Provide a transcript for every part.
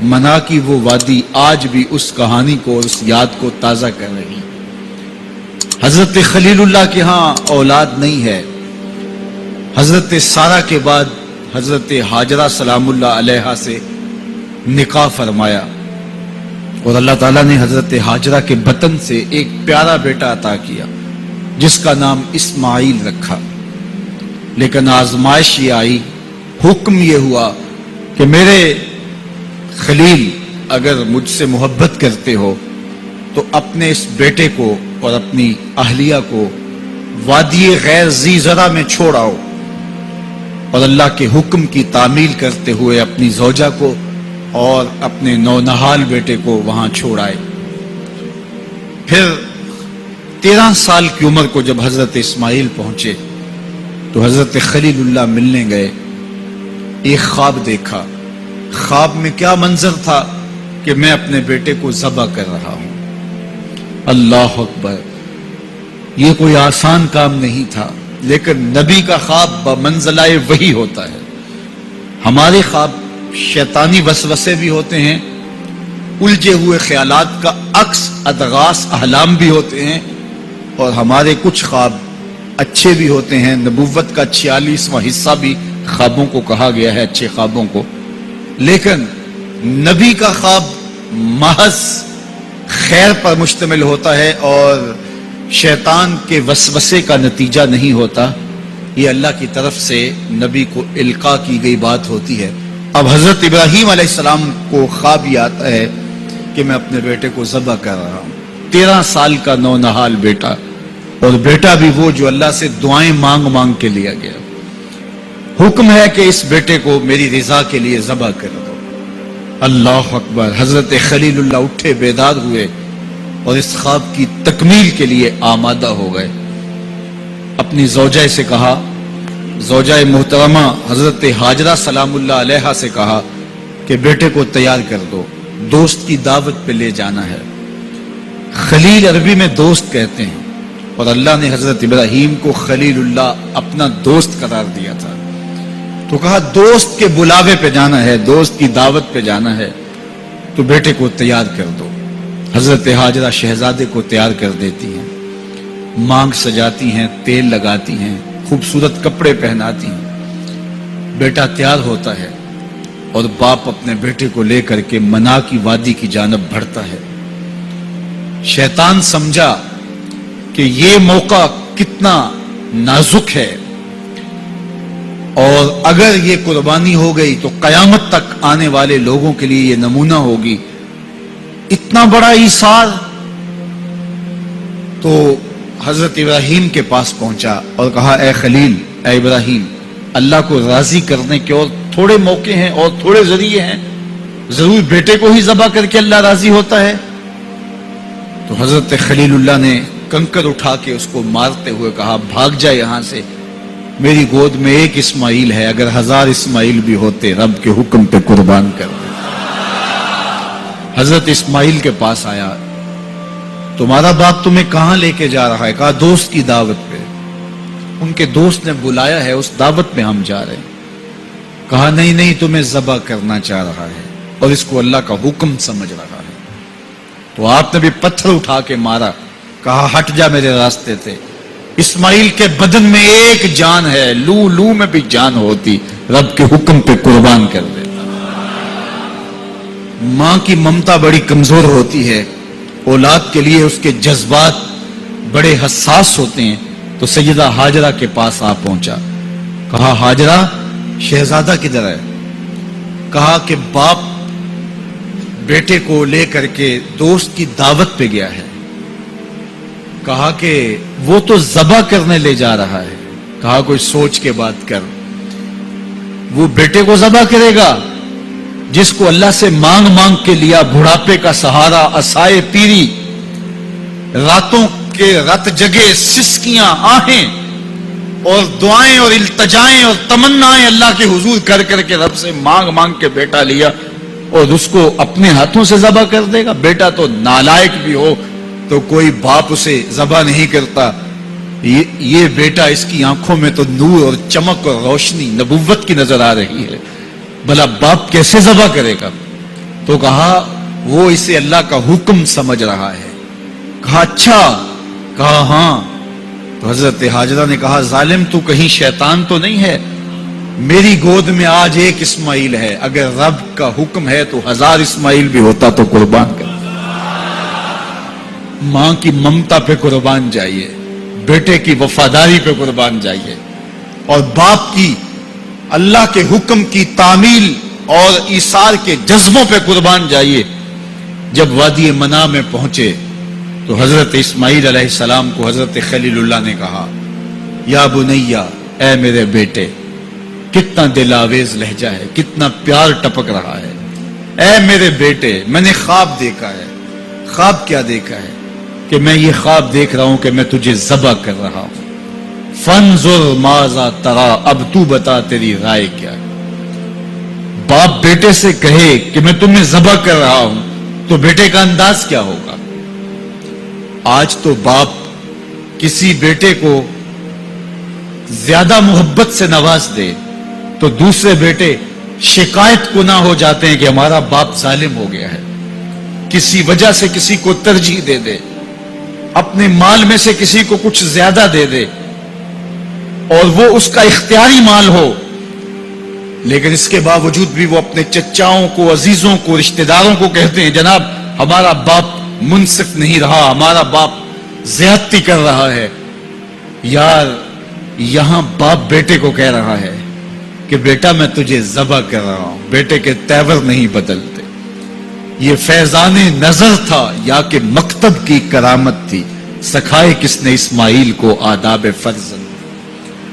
منا کی وہ وادی آج بھی اس کہانی کو اور اس یاد کو تازہ کر رہی. حضرت خلیل اللہ کے ہاں اولاد نہیں ہے. حضرت سارہ کے بعد حضرت ہاجرہ سلام اللہ علیہا سے نکاح فرمایا اور اللہ تعالیٰ نے حضرت ہاجرہ کے بطن سے ایک پیارا بیٹا عطا کیا جس کا نام اسماعیل رکھا. لیکن آزمائش یہ آئی، حکم یہ ہوا کہ میرے خلیل اگر مجھ سے محبت کرتے ہو تو اپنے اس بیٹے کو اور اپنی اہلیہ کو وادی غیر ذی زرع میں چھوڑ آؤ، اور اللہ کے حکم کی تعمیل کرتے ہوئے اپنی زوجہ کو اور اپنے نونہال بیٹے کو وہاں چھوڑ آئے. پھر 13 سال کی عمر کو جب حضرت اسماعیل پہنچے تو حضرت خلیل اللہ ملنے گئے. ایک خواب دیکھا. خواب میں کیا منظر تھا کہ میں اپنے بیٹے کو ذبح کر رہا ہوں. اللہ اکبر! یہ کوئی آسان کام نہیں تھا، لیکن نبی کا خواب بمنزلہ وحی ہوتا ہے. ہمارے خواب شیطانی وسوسے بھی ہوتے ہیں، الجھے ہوئے خیالات کا عکس ادغاث احلام بھی ہوتے ہیں، اور ہمارے کچھ خواب اچھے بھی ہوتے ہیں. نبوت کا 46واں حصہ بھی خوابوں کو کہا گیا ہے، اچھے خوابوں کو. لیکن نبی کا خواب محض خیر پر مشتمل ہوتا ہے اور شیطان کے وسوسے کا نتیجہ نہیں ہوتا. یہ اللہ کی طرف سے نبی کو القاء کی گئی بات ہوتی ہے. اب حضرت ابراہیم علیہ السلام کو خواب یہ آتا ہے کہ میں اپنے بیٹے کو ذبح کر رہا ہوں. 13 سال کا نونہال بیٹا، اور بیٹا بھی وہ جو اللہ سے دعائیں مانگ مانگ کے لیا گیا. حکم ہے کہ اس بیٹے کو میری رضا کے لیے ذبح کر دو. اللہ اکبر! حضرت خلیل اللہ اٹھے، بیدار ہوئے اور اس خواب کی تکمیل کے لیے آمادہ ہو گئے. اپنی زوجہ سے کہا، زوجہ محترمہ حضرت ہاجرہ سلام اللہ علیہا سے کہا کہ بیٹے کو تیار کر دو، دوست کی دعوت پہ لے جانا ہے. خلیل عربی میں دوست کہتے ہیں، اور اللہ نے حضرت ابراہیم کو خلیل اللہ اپنا دوست قرار دیا تھا. تو کہا دوست کے بلاوے پہ جانا ہے، دوست کی دعوت پہ جانا ہے، تو بیٹے کو تیار کر دو. حضرت ہاجرہ شہزادے کو تیار کر دیتی ہیں، مانگ سجاتی ہیں، تیل لگاتی ہیں، خوبصورت کپڑے پہناتی ہیں. بیٹا تیار ہوتا ہے اور باپ اپنے بیٹے کو لے کر کے منا کی وادی کی جانب بڑھتا ہے. شیطان سمجھا کہ یہ موقع کتنا نازک ہے، اور اگر یہ قربانی ہو گئی تو قیامت تک آنے والے لوگوں کے لیے یہ نمونہ ہوگی. اتنا بڑا ایثار. تو حضرت ابراہیم کے پاس پہنچا اور کہا اے خلیل، اے ابراہیم، اللہ کو راضی کرنے کے اور تھوڑے موقع ہیں اور تھوڑے ذریعے ہیں، ضرور بیٹے کو ہی ذبح کر کے اللہ راضی ہوتا ہے. تو حضرت خلیل اللہ نے کنکر اٹھا کے اس کو مارتے ہوئے کہا بھاگ جا یہاں سے، میری گود میں ایک اسماعیل ہے، اگر 1000 اسماعیل بھی ہوتے رب کے حکم پہ قربان کر دے. حضرت اسماعیل کے پاس آیا، تمہارا باپ تمہیں کہاں لے کے جا رہا ہے؟ کہا دوست کی دعوت پہ. ان کے دوست نے بلایا ہے، اس دعوت پہ ہم جا رہے ہیں. کہا نہیں نہیں، تمہیں ذبح کرنا چاہ رہا ہے اور اس کو اللہ کا حکم سمجھ رہا ہے. تو آپ نے بھی پتھر اٹھا کے مارا. کہا ہٹ جا میرے راستے سے. اسماعیل کے بدن میں ایک جان ہے، لو لو میں بھی جان ہوتی، رب کے حکم پہ قربان کر دیتا. ماں کی ممتا بڑی کمزور ہوتی ہے، اولاد کے لیے اس کے جذبات بڑے حساس ہوتے ہیں. تو سیدہ ہاجرہ کے پاس آ پہنچا. کہا ہاجرہ، شہزادہ کدھر ہے؟ کہا کہ باپ بیٹے کو لے کر کے دوست کی دعوت پہ گیا ہے. کہا کہ وہ تو ذبح کرنے لے جا رہا ہے. کہا کوئی سوچ کے بات کر. وہ بیٹے کو ذبح کرے گا جس کو اللہ سے مانگ مانگ کے لیا، بڑھاپے کا سہارا، عصائے پیری، راتوں کے رت جگے، سسکیاں، آہیں اور دعائیں اور التجائیں اور تمنائیں اللہ کے حضور کر کر کے رب سے مانگ مانگ کے بیٹا لیا، اور اس کو اپنے ہاتھوں سے ذبح کر دے گا. بیٹا تو نالائق بھی ہو تو کوئی باپ اسے ذبح نہیں کرتا. یہ بیٹا، اس کی آنکھوں میں تو نور اور چمک اور روشنی نبوت کی نظر آ رہی ہے، بھلا باپ کیسے ذبح کرے گا؟ تو کہا وہ اسے اللہ کا حکم سمجھ رہا ہے. کہا اچھا؟ کہا ہاں. تو حضرت حاجرہ نے کہا ظالم تو کہیں شیطان تو نہیں ہے؟ میری گود میں آج ایک اسماعیل ہے، اگر رب کا حکم ہے تو 1000 اسماعیل بھی ہوتا تو قربان کر. ماں کی ممتا پہ قربان جائیے، بیٹے کی وفاداری پہ قربان جائیے، اور باپ کی اللہ کے حکم کی تعمیل اور ایثار کے جذبوں پہ قربان جائیے. جب وادی منا میں پہنچے تو حضرت اسماعیل علیہ السلام کو حضرت خلیل اللہ نے کہا یا بنیا، اے میرے بیٹے. کتنا دل آویز لہجہ ہے، کتنا پیار ٹپک رہا ہے. اے میرے بیٹے، میں نے خواب دیکھا ہے. خواب کیا دیکھا ہے؟ کہ میں یہ خواب دیکھ رہا ہوں کہ میں تجھے ذبح کر رہا ہوں. فانظر ماذا ترى، اب تو بتا تیری رائے کیا ہے. باپ بیٹے سے کہے کہ میں تمہیں ذبح کر رہا ہوں تو بیٹے کا انداز کیا ہوگا؟ آج تو باپ کسی بیٹے کو زیادہ محبت سے نواز دے تو دوسرے بیٹے شکایت کو نہ ہو جاتے ہیں کہ ہمارا باپ ظالم ہو گیا ہے. کسی وجہ سے کسی کو ترجیح دے دے، اپنے مال میں سے کسی کو کچھ زیادہ دے دے، اور وہ اس کا اختیاری مال ہو، لیکن اس کے باوجود بھی وہ اپنے چچاؤں کو، عزیزوں کو، رشتہ داروں کو کہتے ہیں جناب ہمارا باپ منصف نہیں رہا، ہمارا باپ زیادتی کر رہا ہے. یار یہاں باپ بیٹے کو کہہ رہا ہے کہ بیٹا میں تجھے ذبح کر رہا ہوں. بیٹے کے تیور نہیں بدلتے. یہ فیضان نظر تھا یا کہ مکتب کی کرامت تھی؟ سکھائے کس نے اسماعیل کو آداب فرزند؟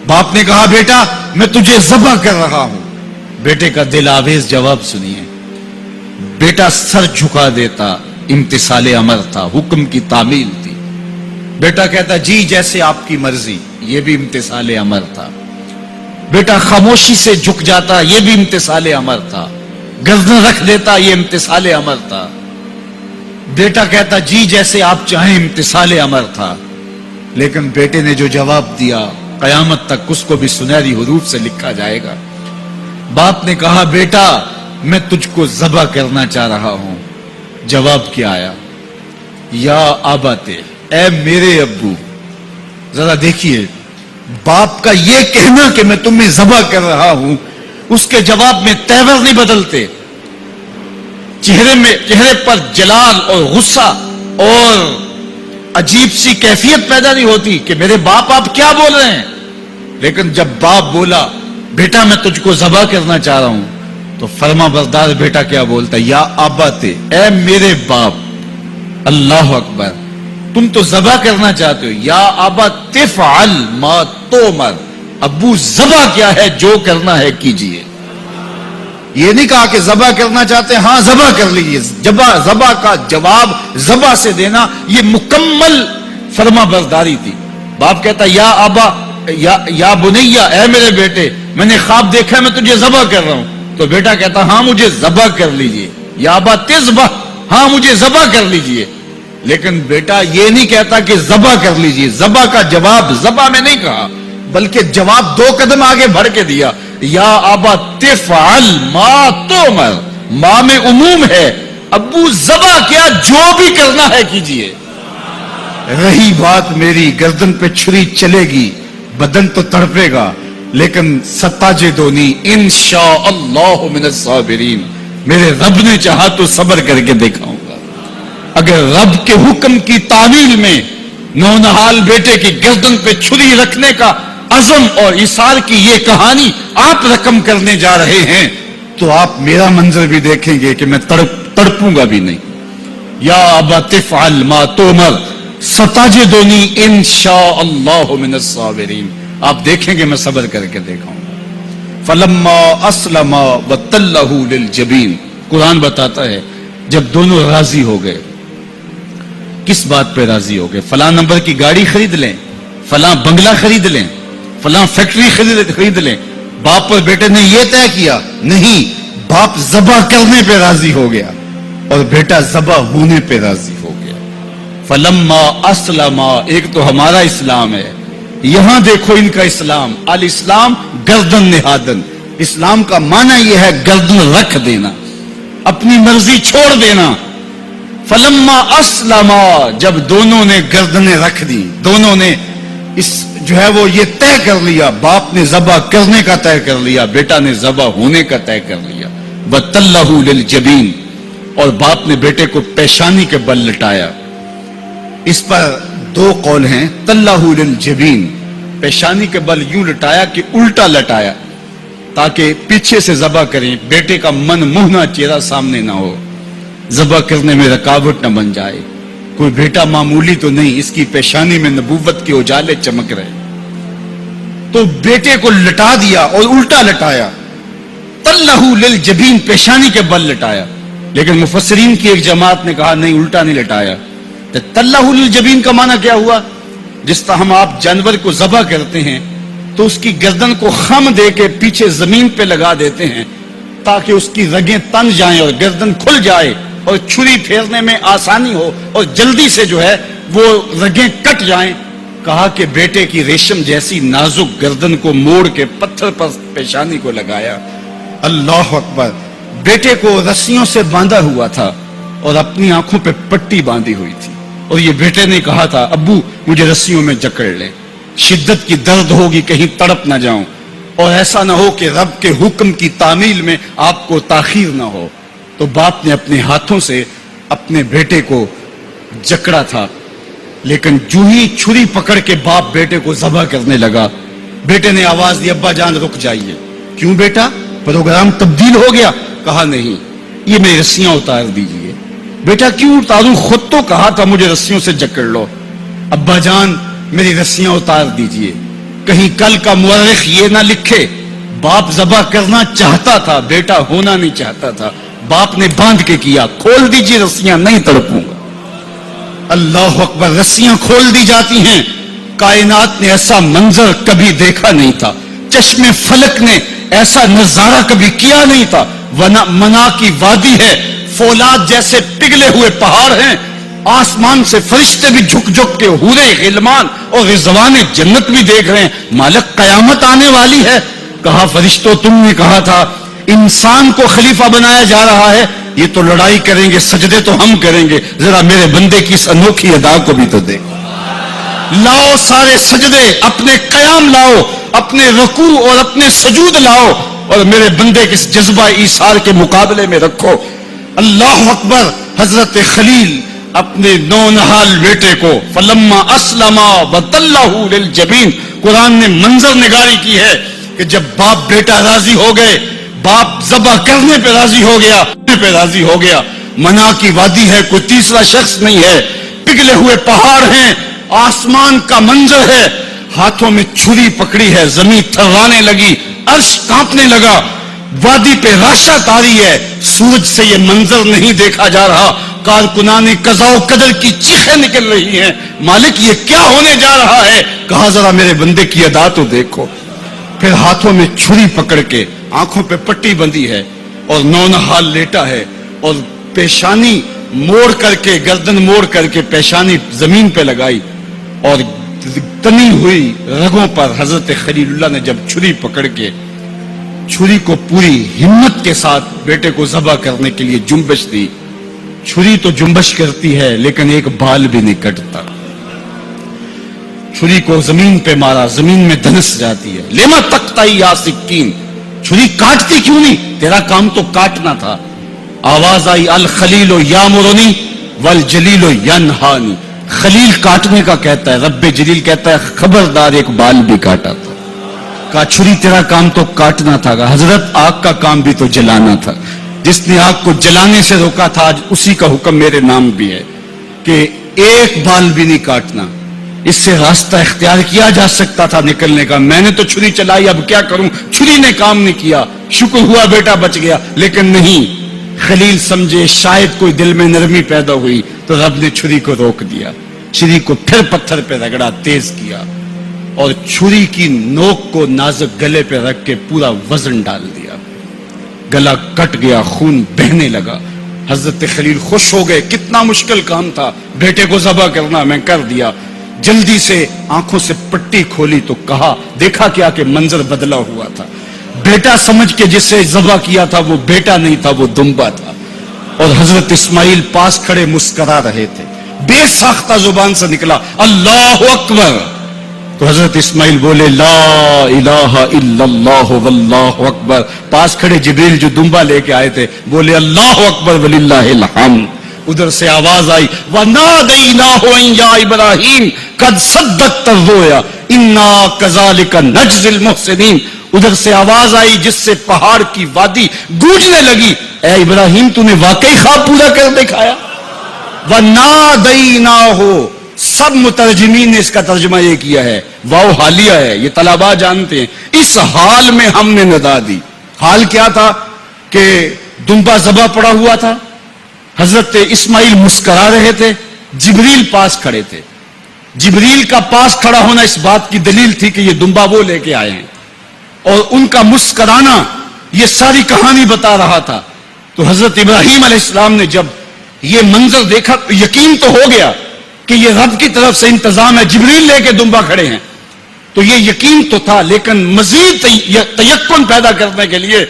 باپ نے کہا بیٹا میں تجھے ذبح کر رہا ہوں. بیٹے کا دل آویز جواب سنیے. بیٹا سر جھکا دیتا، امتثال امر تھا، حکم کی تعمیل تھی. بیٹا کہتا جی جیسے آپ کی مرضی، یہ بھی امتثال امر تھا. بیٹا خاموشی سے جھک جاتا، یہ بھی امتثال امر تھا. گردن رکھ دیتا، یہ امتثال امر تھا. بیٹا کہتا جی جیسے آپ چاہیں، امتثال امر تھا. لیکن بیٹے نے جو جواب دیا قیامت تک اس کو بھی سنہری حروف سے لکھا جائے گا. باپ نے کہا بیٹا میں تجھ کو ذبح کرنا چاہ رہا ہوں. جواب کیا آیا؟ یا آباتے، اے میرے ابو. ذرا دیکھیے باپ کا یہ کہنا کہ میں تمہیں ذبح کر رہا ہوں، اس کے جواب میں تیور نہیں بدلتے، چہرے پر جلال اور غصہ اور عجیب سی کیفیت پیدا نہیں ہوتی کہ میرے باپ آپ کیا بول رہے ہیں. لیکن جب باپ بولا بیٹا میں تجھ کو ذبح کرنا چاہ رہا ہوں تو فرما بردار بیٹا کیا بولتا؟ یا آباتے، اے میرے باپ. اللہ اکبر. تم تو ذبح کرنا چاہتے ہو. یا آبا تفعل ما تؤمر، ابو ذبح کیا ہے جو کرنا ہے کیجئے. یہ نہیں کہا کہ ذبح کرنا چاہتے ہیں ہاں ذبح کر لیجئے. ذبح کا جواب ذبح سے دینا یہ مکمل فرما برداری تھی. باپ کہتا یا آبا یا بنیا، اے میرے بیٹے میں نے خواب دیکھا میں تجھے ذبح کر رہا ہوں. تو بیٹا کہتا ہاں مجھے ذبح کر لیجئے. یا آبا تذبح، ہاں مجھے ذبح کر لیجئے. لیکن بیٹا یہ نہیں کہتا کہ ذبح کر لیجئے. ذبح کا جواب ذبح میں نہیں کہا بلکہ جواب 2 قدم آگے بڑھ کے دیا. یا آبا تفعل ما تؤمر، ماں میں عموم ہے. ابو ذبح کیا جو بھی کرنا ہے کیجئے. رہی بات میری گردن پہ چھری چلے گی، بدن تو تڑپے گا، لیکن ستاجدونی انشاءاللہ من الصابرین. میرے رب نے چاہا تو صبر کر کے دکھاؤں گا. اگر رب کے حکم کی تعمیل میں نونہال بیٹے کی گردن پہ چھری رکھنے کا عزم اور ایثار کی یہ کہانی آپ رقم کرنے جا رہے ہیں تو آپ میرا منظر بھی دیکھیں گے کہ میں تڑپوں گا بھی نہیں. یا ابا تفعل ما تؤمر ستجدنی انشاءاللہ من الصابرین. آپ دیکھیں گے میں صبر کر کے دیکھاؤں گا. فلما اسلم وتلہ للجبین، قرآن بتاتا ہے جب دونوں راضی ہو گئے. کس بات پہ راضی ہو گئے؟ فلاں نمبر کی گاڑی خرید لیں، فلاں بنگلہ خرید لیں، فلاں فیکٹری خرید لیں. باپ اور بیٹے نے یہ طے کیا نہیں، باپ ذبح کرنے پہ راضی ہو گیا اور بیٹا ذبح ہونے پہ راضی ہو گیا. فلما اسلم، ایک تو ہمارا اسلام ہے، یہاں دیکھو ان کا اسلام. الاسلام گردن نہادن، اسلام کا معنی یہ ہے گردن رکھ دینا. اپنی مرضی چھوڑ دینا. فلما اسلما، جب دونوں نے گردنیں رکھ دی، دونوں نے اس جو ہے وہ یہ طے کر لیا، باپ نے ذبح کرنے کا طے کر لیا، بیٹا نے ذبح ہونے کا طے کر لیا. وَتَلَّهُ لِلْجَبِينِ، اور باپ نے بیٹے کو پیشانی کے بل لٹایا. اس پر دو قول ہیں. تَلَّهُ لِلْجَبِينِ، پیشانی کے بل یوں لٹایا کہ الٹا لٹایا تاکہ پیچھے سے ذبح کریں، بیٹے کا من موہنا چہرہ سامنے نہ ہو، ذبح کرنے میں رکاوٹ نہ بن جائے. کوئی بیٹا معمولی تو نہیں، اس کی پیشانی میں نبوت کے اجالے چمک رہے. تو بیٹے کو لٹا دیا اور الٹا لٹایا. تَلَّهُ لِلْجَبِينِ، پیشانی کے بل لٹایا. لیکن مفسرین کی ایک جماعت نے کہا نہیں، الٹا نہیں لٹایا. تو تَلَّهُ لِلْجَبِينِ کا معنی کیا ہوا؟ جس طرح ہم آپ جانور کو ذبح کرتے ہیں تو اس کی گردن کو خم دے کے پیچھے زمین پہ لگا دیتے ہیں تاکہ اس کی رگیں تن جائیں اور گردن کھل جائے اور چھری پھیرنے میں آسانی ہو اور جلدی سے جو ہے وہ رگیں کٹ جائیں. کہا کہ بیٹے کی ریشم جیسی نازک گردن کو موڑ کے پتھر پر پیشانی کو لگایا. اللہ اکبر. بیٹے کو رسیوں سے باندھا ہوا تھا اور اپنی آنکھوں پہ پٹی باندھی ہوئی تھی، اور یہ بیٹے نے کہا تھا ابو مجھے رسیوں میں جکڑ لے، شدت کی درد ہوگی، کہیں تڑپ نہ جاؤں، اور ایسا نہ ہو کہ رب کے حکم کی تعمیل میں آپ کو تاخیر نہ ہو. تو باپ نے اپنے ہاتھوں سے اپنے بیٹے کو جکڑا تھا، لیکن جو ہی چھری پکڑ کے باپ بیٹے کو ذبح کرنے لگا، بیٹے نے آواز دی ابا جان رک جائیے. کیوں بیٹا، پروگرام تبدیل ہو گیا؟ کہا نہیں، یہ میری رسیاں اتار دیجئے. بیٹا کیوں اتاروں، خود تو کہا تھا مجھے رسیوں سے جکڑ لو. ابا جان میری رسیاں اتار دیجئے. کہیں کل کا مورخ یہ نہ لکھے باپ ذبح کرنا چاہتا تھا، بیٹا ہونا نہیں چاہتا تھا. باپ نے باندھ کے کیا. کھول دیجئے رسیاں، نہیں تڑپوں گا. اللہ اکبر. رسیاں کھول دی جاتی ہیں. کائنات نے ایسا منظر کبھی دیکھا نہیں تھا، چشم فلک نے ایسا نظارہ کبھی کیا نہیں تھا. منا کی وادی ہے، فولاد جیسے پگھلے ہوئے پہاڑ ہیں، آسمان سے فرشتے بھی جھک جھک کے حورے غلمان اور رضوان جنت بھی دیکھ رہے ہیں. مالک قیامت آنے والی ہے. کہا فرشتوں تم نے کہا تھا انسان کو خلیفہ بنایا جا رہا ہے، یہ تو لڑائی کریں گے، سجدے تو ہم کریں گے، ذرا میرے بندے کی اس انوکھی ادا کو بھی تو دیکھو. لاؤ سارے سجدے، اپنے قیام لاؤ، اپنے رکوع اور اپنے سجود لاؤ، اور میرے بندے کے اس جذبہ ایثار کے مقابلے میں رکھو. اللہ اکبر. حضرت خلیل اپنے نونہال بیٹے کو فلما اسلما وتلہ للجبین، قرآن نے منظر نگاری کی ہے کہ جب باپ بیٹا راضی ہو گئے، باپ ذبح کرنے پہ راضی ہو گیا. منا کی وادی ہے، کوئی تیسرا شخص نہیں ہے، پگھلے ہوئے پہاڑ ہیں، آسمان کا منظر ہے، ہاتھوں میں چھری پکڑی ہے، زمین تھروانے لگی، عرش کانپنے لگا، وادی پہ راشا تاری ہے. سورج سے یہ منظر نہیں دیکھا جا رہا، کارکنان قضاء و قدر کی چیخیں نکل رہی ہیں. مالک یہ کیا ہونے جا رہا ہے؟ کہا ذرا میرے بندے کی ادا تو دیکھو. پھر ہاتھوں میں چھری پکڑ کے آنکھوں پہ پٹی بندھی ہے اور نونہال لیٹا ہے، اور پیشانی موڑ کر کے، گردن موڑ کر کے پیشانی زمین پہ لگائی، اور تنی ہوئی رگوں پر حضرت خلیل اللہ نے جب چھری پکڑ کے چھری کو پوری ہمت کے ساتھ بیٹے کو ذبح کرنے کے لیے جنبش دی. چھری تو جنبش کرتی ہے لیکن ایک بال بھی نہیں کٹتا. چھری کو زمین پہ مارا، زمین میں دھنس جاتی ہے. لما تقطعی یا سکین، چھری کاٹتی کیوں نہیں؟ تیرا کام تو کاٹنا تھا. آواز آئی الخلیل یامرنی والجلیل ینہانی. خلیل کاٹنے کا کہتا ہے، رب جلیل کہتا ہے خبردار ایک بال بھی کاٹا تھا. کہا چھری تیرا کام تو کاٹنا تھا. حضرت آگ کا کام بھی تو جلانا تھا. جس نے آگ کو جلانے سے روکا تھا آج اسی کا حکم میرے نام بھی ہے کہ ایک بال بھی نہیں کاٹنا. اس سے راستہ اختیار کیا جا سکتا تھا نکلنے کا. میں نے تو چھری چلائی، اب کیا کروں؟ چھری نے کام نہیں کیا. شکر ہوا بیٹا بچ گیا، لیکن نہیں. خلیل سمجھے شاید کوئی دل میں نرمی پیدا ہوئی تو رب نے چھری کو روک دیا. چھری کو پھر پتھر پہ رگڑا، تیز کیا، اور چھری کی نوک کو نازک گلے پہ رکھ کے پورا وزن ڈال دیا. گلا کٹ گیا، خون بہنے لگا. حضرت خلیل خوش ہو گئے. کتنا مشکل کام تھا بیٹے کو ذبح کرنا، میں کر دیا. جلدی سے آنکھوں سے پٹی کھولی تو کہا، دیکھا کیا کہ منظر بدلا ہوا تھا. بیٹا سمجھ کے جسے ذبح کیا تھا وہ بیٹا نہیں تھا، وہ دمبا تھا. اور حضرت اسماعیل پاس کھڑے مسکرا رہے تھے. بے ساختہ زبان سے نکلا اللہ اکبر. تو حضرت اسماعیل بولے لا الہ الا اللہ واللہ اکبر. پاس کھڑے جبریل جو دمبا لے کے آئے تھے بولے اللہ اکبر وللہ الحمد. ادھر سے آواز آئی وَنَادَيْنَاهُ أَن يَا إِبْرَاهِيمُ قَدْ صَدَّقْتَ الرُّؤْيَا إِنَّا كَذَلِكَ نَجْزِي الْمُحْسِنِينَ. ادھر سے آواز آئی جس سے پہاڑ کی وادی گونجنے لگی اے ابراہیم تو نے واقعی خواب پورا کر دکھایا. وَنَادَيْنَاهُ. سب مترجمین نے اس کا ترجمہ یہ کیا ہے واو حالیہ ہے, یہ طلباء جانتے ہیں. اس حال میں ہم نے ندا دی. حال کیا تھا کہ دمبا ذبح پڑا ہوا تھا, حضرت اسماعیل مسکرا رہے تھے, جبریل پاس کھڑے تھے. جبریل کا پاس کھڑا ہونا اس بات کی دلیل تھی کہ یہ دمبا وہ لے کے آئے ہیں, اور ان کا مسکرانا یہ ساری کہانی بتا رہا تھا. تو حضرت ابراہیم علیہ السلام نے جب یہ منظر دیکھا تو یقین تو ہو گیا کہ یہ رب کی طرف سے انتظام ہے, جبریل لے کے دمبا کھڑے ہیں. تو یہ یقین تو تھا, لیکن مزید تیقن پیدا کرنے کے لیے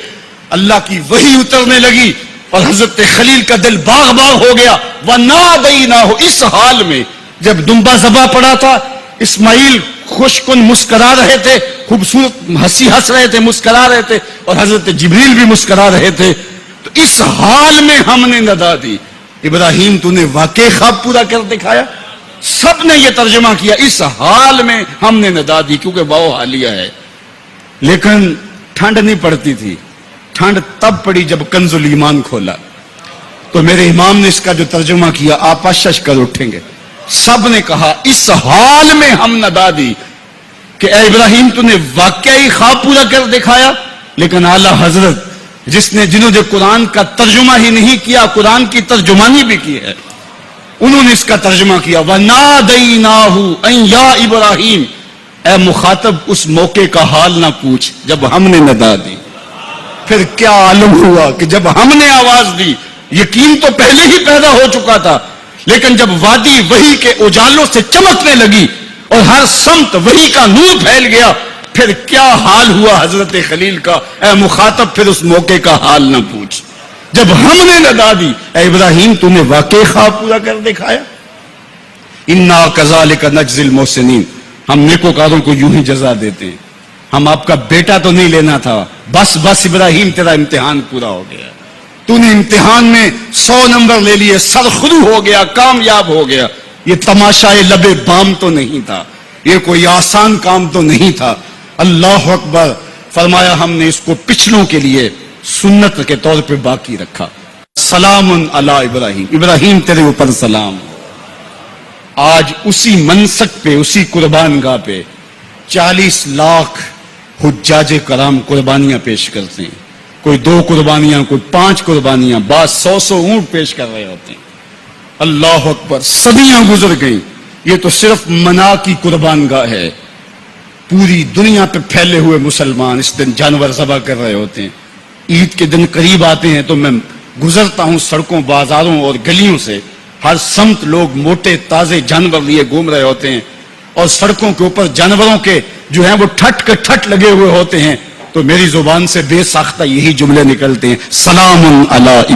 اللہ کی وحی اترنے لگی اور حضرت خلیل کا دل باغ باغ ہو گیا. وَنَادَيْنَاهُ. اس حال میں جب دمبا ذبح پڑا تھا اسماعیل خوش کن مسکرا رہے تھے, خوبصورت ہنسی ہنس رہے تھے, مسکرا رہے تھے, اور حضرت جبریل بھی مسکرا رہے تھے. تو اس حال میں ہم نے ندا دی ابراہیم تو نے واقعی خواب پورا کر دکھایا. سب نے یہ ترجمہ کیا اس حال میں ہم نے ندا دی, کیونکہ واو حالیہ ہے. لیکن ٹھنڈ نہیں پڑتی تھی. ٹھنڈ تب پڑی جب کنز الایمان کھولا. تو میرے امام نے اس کا جو ترجمہ کیا آپ اشش کر اٹھیں گے. سب نے کہا اس حال میں ہم ندا دی کہ اے ابراہیم تو نے واقعی خواب پورا کر دکھایا. لیکن اعلی حضرت جنہوں نے قرآن کا ترجمہ ہی نہیں کیا, قرآن کی ترجمانی بھی کی ہے, انہوں نے اس کا ترجمہ کیا وَنَادَيْنَاهُ أَن يَا إِبْرَاهِيمُ. اے مخاطب اس موقع کا حال نہ پوچھ جب ہم نے ندا دی. پھر کیا عالم ہوا کہ جب ہم نے آواز دی, یقین تو پہلے ہی پیدا ہو چکا تھا, لیکن جب وادی وحی کے اجالوں سے چمکنے لگی اور ہر سمت وحی کا نور پھیل گیا, پھر کیا حال ہوا حضرت خلیل کا. اے مخاطب پھر اس موقع کا حال نہ پوچھ جب ہم نے ندا دی اے ابراہیم تو نے واقعی خواب پورا کر دکھایا. انا کذالک نجزی المحسنین. ہم نیکوکاروں کو یوں ہی جزا دیتے ہیں. ہم آپ کا بیٹا تو نہیں لینا تھا, بس ابراہیم تیرا امتحان پورا ہو گیا, تو نے امتحان میں 100 نمبر لے لیے, سرخرو ہو گیا, کامیاب ہو گیا. یہ تماشائے لبے بام تو نہیں تھا, یہ کوئی آسان کام تو نہیں تھا. اللہ اکبر. فرمایا ہم نے اس کو پچھلوں کے لیے سنت کے طور پہ باقی رکھا. سلام علی ابراہیم. ابراہیم تیرے اوپر سلام. آج اسی منسک پہ, اسی قربان گاہ پہ 40 لاکھ حجاج کرام قربانیاں پیش کرتے ہیں. کوئی 2 قربانیاں, کوئی 5 قربانیاں, بعض 100 اونٹ پیش کر رہے ہوتے ہیں. اللہ اکبر. صدیاں گزر گئیں. یہ تو صرف منا کی قربان گاہ ہے. پوری دنیا پہ پھیلے ہوئے مسلمان اس دن جانور ذبح کر رہے ہوتے ہیں. عید کے دن قریب آتے ہیں تو میں گزرتا ہوں سڑکوں, بازاروں اور گلیوں سے, ہر سمت لوگ موٹے تازے جانور لیے گھوم رہے ہوتے ہیں, اور سڑکوں کے اوپر جانوروں کے جو ہیں وہ ٹھٹ کے ٹھٹ لگے ہوئے ہوتے ہیں. تو میری زبان سے بے ساختہ یہی جملے نکلتے ہیں, سلام علی